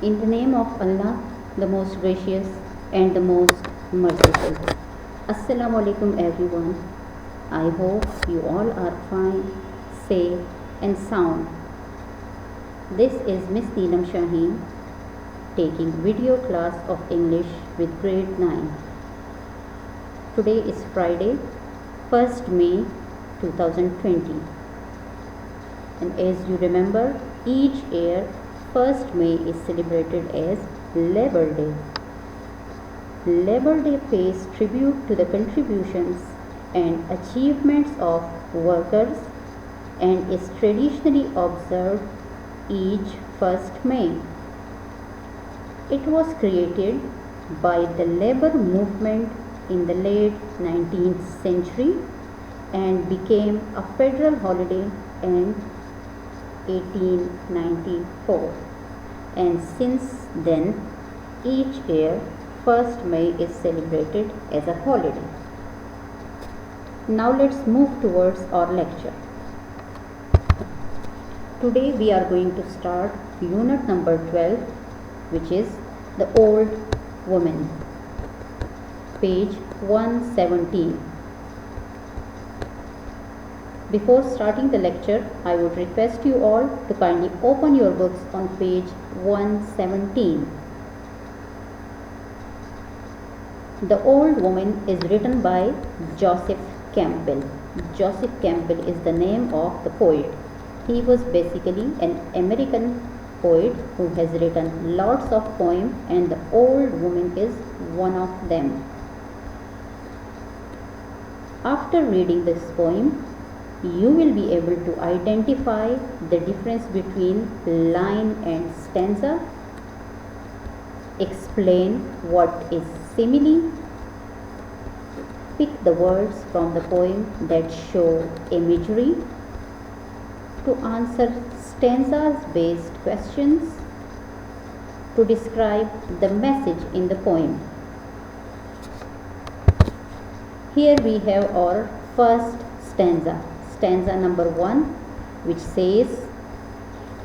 In the name of Allah, the most gracious and the most merciful. Assalamu alaikum everyone. I hope you all are fine, safe and sound. This is Miss Neelam Shaheen taking video class of English with grade 9. Today is Friday, 1st May 2020. And as you remember, each year 1st May is celebrated as Labor Day. Labor Day pays tribute to the contributions and achievements of workers and is traditionally observed each 1st May. It was created by the labor movement in the late 19th century and became a federal holiday in 1894, and since then each year 1st May is celebrated as a holiday. Now let's move towards our lecture. Today we are going to start unit number 12, which is the old woman, page 117. Before starting the lecture, I would request you all to kindly open your books on page 117. The Old Woman is written by Joseph Campbell. Joseph Campbell is the name of the poet. He was basically an American poet who has written lots of poems, and The Old Woman is one of them. After reading this poem, you will be able to identify the difference between line and stanza, explain what is simile, pick the words from the poem that show imagery, to answer stanzas based questions, to describe the message in the poem. Here we have our first stanza. Stanza number 1, which says,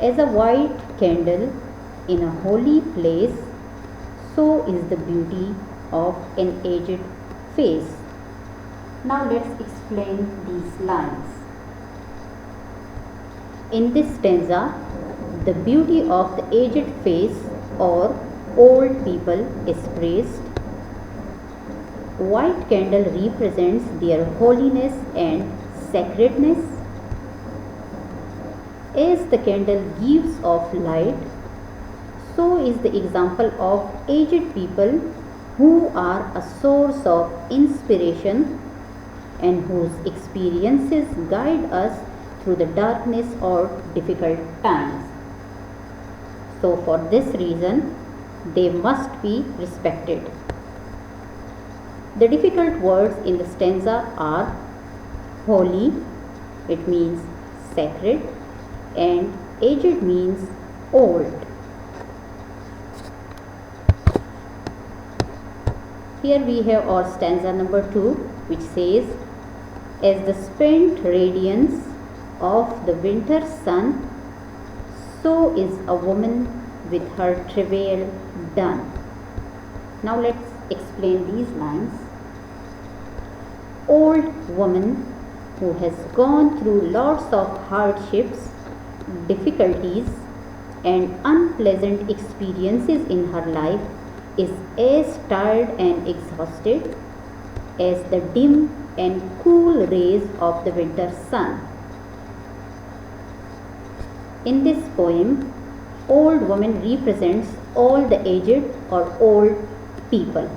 as a white candle in a holy place, so is the beauty of an aged face. Now let's explain these lines. In this stanza, the beauty of the aged face or old people is praised. White candle represents their holiness and sacredness. As the candle gives off light, so is the example of aged people who are a source of inspiration and whose experiences guide us through the darkness or difficult times. So for this reason, they must be respected. The difficult words in the stanza are holy, it means sacred, and aged means old. Here we have our stanza number 2, which says, as the spent radiance of the winter sun, so is a woman with her travail done. Now let's explain these lines. Old woman who has gone through lots of hardships, difficulties and unpleasant experiences in her life is as tired and exhausted as the dim and cool rays of the winter sun. In this poem, old woman represents all the aged or old people.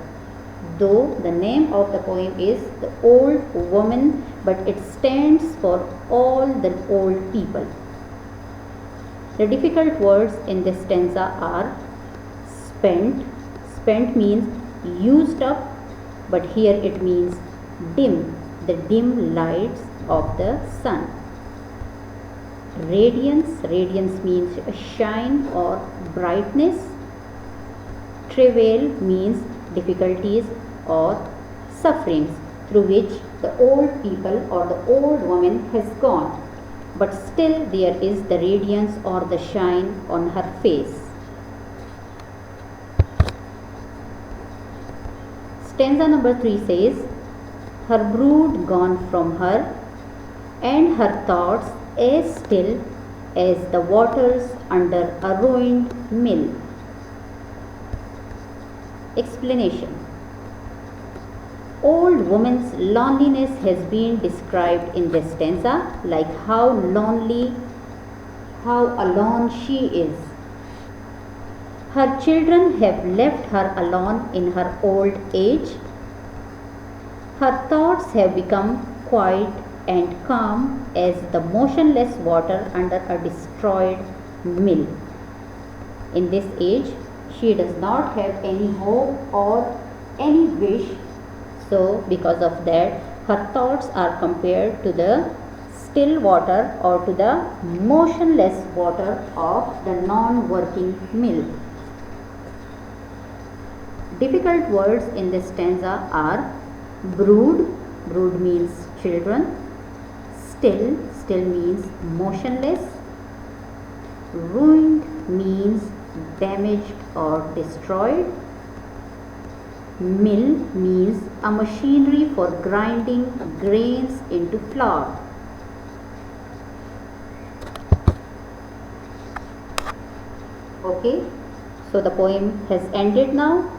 Though the name of the poem is The Old Woman, but it stands for all the old people. The difficult words in this stanza are spent. Spent means used up, but here it means dim, the dim lights of the sun. Radiance, radiance means shine or brightness. Travail means difficulties or sufferings through which the old people or the old woman has gone, but still there is the radiance or the shine on her face. Stanza number 3 says, her brood gone from her, and her thoughts as still as the waters under a ruined mill. Explanation. Old woman's loneliness has been described in this stanza, like how lonely, how alone she is. Her children have left her alone in her old age. Her thoughts have become quiet and calm as the motionless water under a destroyed mill. In this age, she does not have any hope or any wish, so because of that, her thoughts are compared to the still water or to the motionless water of the non-working mill. Difficult words in this stanza are brood, brood means children, still, still means motionless, ruined means damaged or destroyed, mill means a machinery for grinding grains into flour. Okay, so the poem has ended now.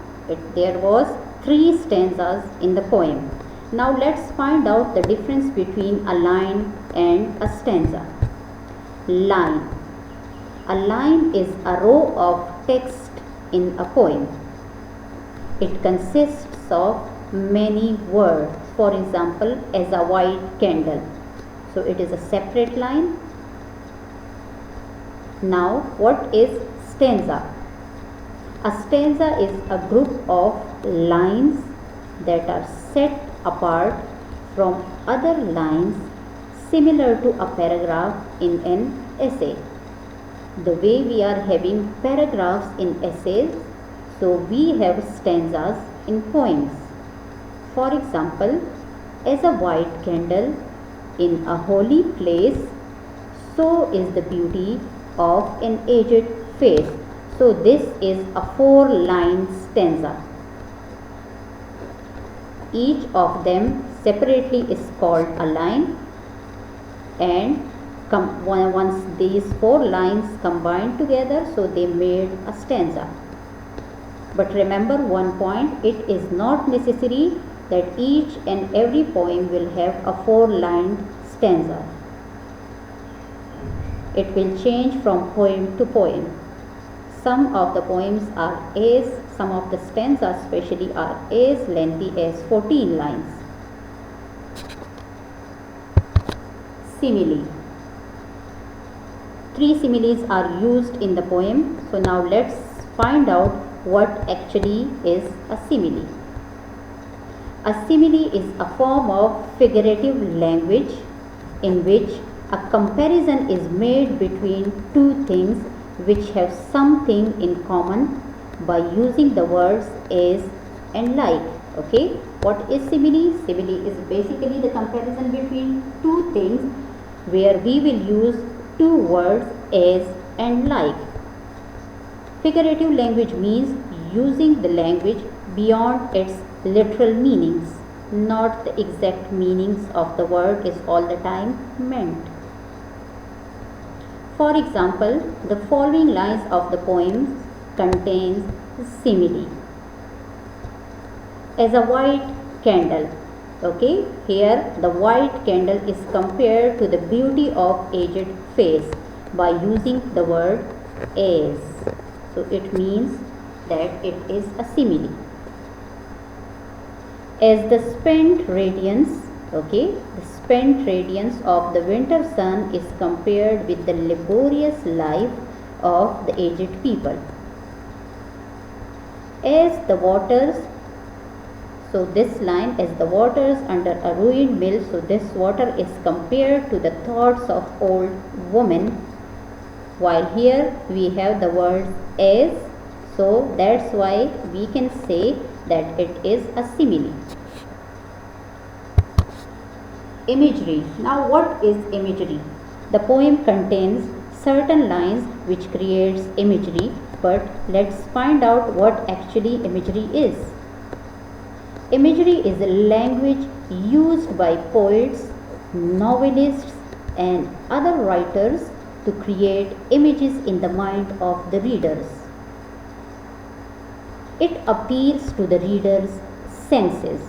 There was 3 stanzas in the poem. Now let's find out the difference between a line and a stanza. Line. A line is a row of text in a poem. It consists of many words. For example, as a white candle. So it is a separate line. Now what is stanza? A stanza is a group of lines that are set apart from other lines, similar to a paragraph in an essay. The way we are having paragraphs in essays, so we have stanzas in poems. For example, as a white candle in a holy place, so is the beauty of an aged face. So this is a 4-line stanza. Each of them separately is called a line, and once these 4 lines combined together, so they made a stanza. But remember one point, it is not necessary that each and every poem will have a 4-line stanza. It will change from poem to poem. Some of the poems are some of the stanzas especially are as lengthy as 14 lines. Simile. 3 similes are used in the poem. So now let's find out what actually is a simile. A simile is a form of figurative language in which a comparison is made between 2 things which have something in common by using the words as and like. Okay, what is simile? Simile is basically the comparison between 2 things where we will use 2 words as and like. Figurative language means using the language beyond its literal meanings. Not the exact meanings of the word is all the time meant. For example, the following lines of the poem contains simile. As a white candle. Okay, here the white candle is compared to the beauty of aged face by using the word as. So it means that it is a simile. As the spent radiance, okay, the spent radiance of the winter sun is compared with the laborious life of the aged people. As the waters, so this line, as the waters under a ruined mill, so this water is compared to the thoughts of old woman, while here we have the word as, so that's why we can say that it is a simile. Imagery. Now what is imagery? The poem contains certain lines which creates imagery, but let's find out what actually imagery is. Imagery is a language used by poets, novelists, and other writers to create images in the mind of the readers. It appeals to the reader's senses.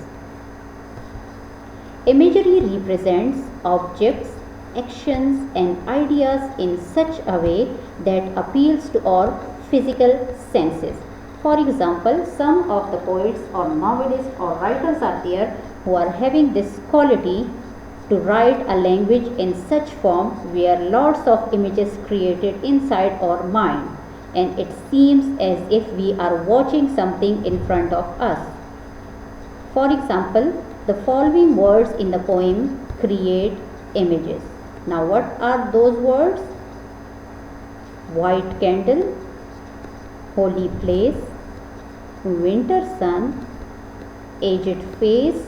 Imagery represents objects, actions, and ideas in such a way that appeals to our physical senses. For example, some of the poets or novelists or writers are there who are having this quality to write a language in such form where lots of images created inside our mind, and it seems as if we are watching something in front of us. For example, the following words in the poem create images. Now, what are those words? White candle, holy place, winter sun, aged face,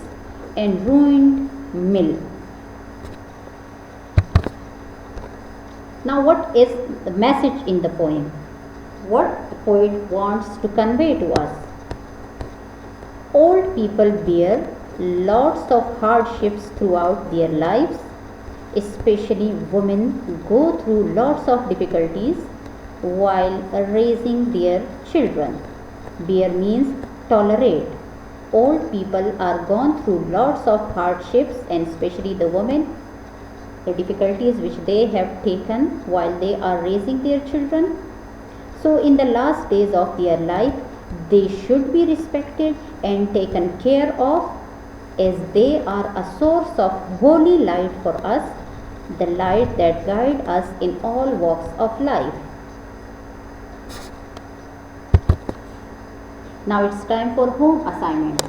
and ruined mill. Now, what is the message in the poem? What the poet wants to convey to us? Old people bear lots of hardships throughout their lives, especially women go through lots of difficulties while raising their children. Bear means tolerate. Old people are gone through lots of hardships, and especially the women, the difficulties which they have taken while they are raising their children. So in the last days of their life, they should be respected and taken care of, as they are a source of holy light for us, the light that guides us in all walks of life. Now it's time for home assignment.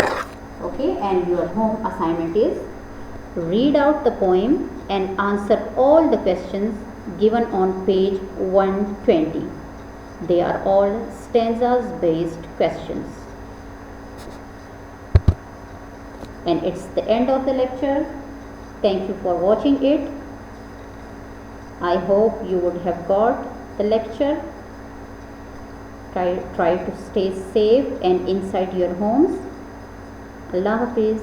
Okay, and your home assignment is read out the poem and answer all the questions given on page 120. They are all stanzas based questions. And it's the end of the lecture. Thank you for watching it. I hope you would have got the lecture. Try to stay safe and inside your homes. Allah Hafiz.